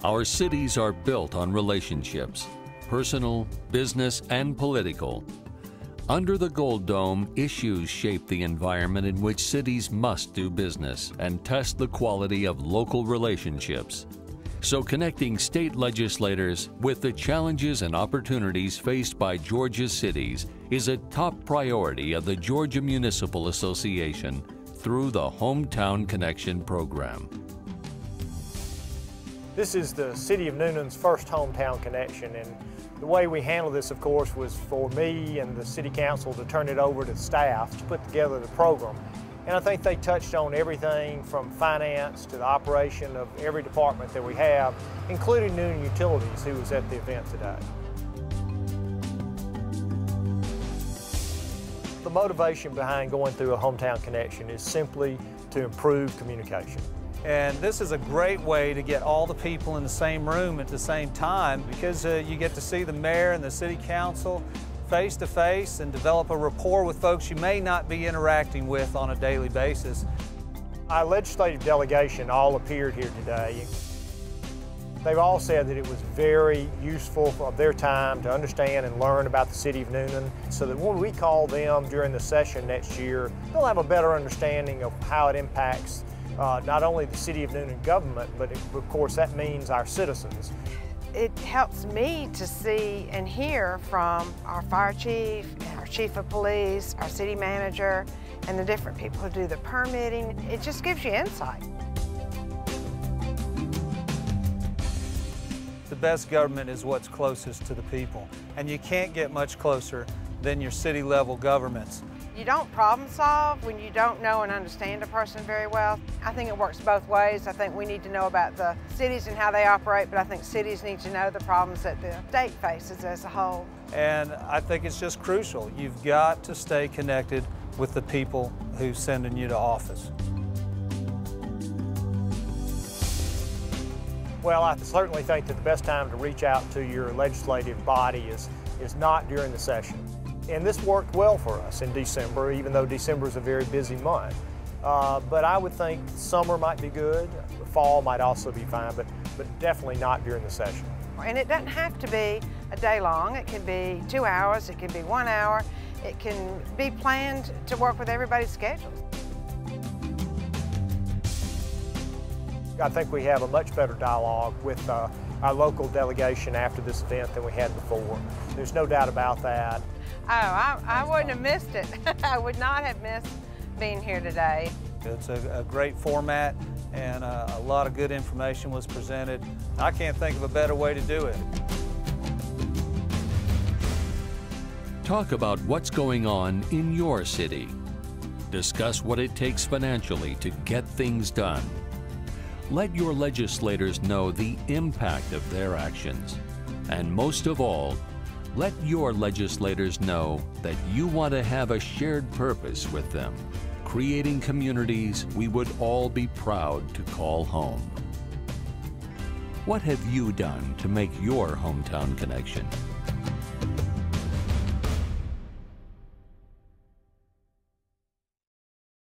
Our cities are built on relationships, personal, business, and political. Under the Gold Dome, issues shape the environment in which cities must do business and test the quality of local relationships. So connecting state legislators with the challenges and opportunities faced by Georgia's cities is a top priority of the Georgia Municipal Association through the Hometown Connection program. This is the City of Noonan's first Hometown Connection, and the way we handled this, of course, was for me and the City Council to turn it over to staff to put together the program. And I think they touched on everything from finance to the operation of every department that we have, including Noonan Utilities, who was at the event today. The motivation behind going through a Hometown Connection is simply to improve communication. And this is a great way to get all the people in the same room at the same time, because you get to see the mayor and the city council face to face and develop a rapport with folks you may not be interacting with on a daily basis. Our legislative delegation all appeared here today. They've all said that it was very useful of their time to understand and learn about the City of Noonan, so that when we call them during the session next year, they'll have a better understanding of how it impacts not only the City of Noonan government, but of course that means our citizens. It helps me to see and hear from our fire chief, our chief of police, our city manager, and the different people who do the permitting. It just gives you insight. The best government is what's closest to the people, and you can't get much closer than your city level governments. You don't problem solve when you don't know and understand a person very well. I think it works both ways. I think we need to know about the cities and how they operate, but I think cities need to know the problems that the state faces as a whole. And I think it's just crucial. You've got to stay connected with the people who's sending you to office. Well, I certainly think that the best time to reach out to your legislative body is not during the session. And this worked well for us in December, even though December is a very busy month. But I would think summer might be good, fall might also be fine, but definitely not during the session. And it doesn't have to be a day long. It can be 2 hours, it can be 1 hour. It can be planned to work with everybody's schedules. I think we have a much better dialogue with our local delegation after this event than we had before. There's no doubt about that. Oh, I wouldn't have missed it. I would not have missed being here today. It's a great format, and a lot of good information was presented. I can't think of a better way to do it. Talk about what's going on in your city. Discuss what it takes financially to get things done. Let your legislators know the impact of their actions. And most of all, let your legislators know that you want to have a shared purpose with them, creating communities we would all be proud to call home. What have you done to make your hometown connection?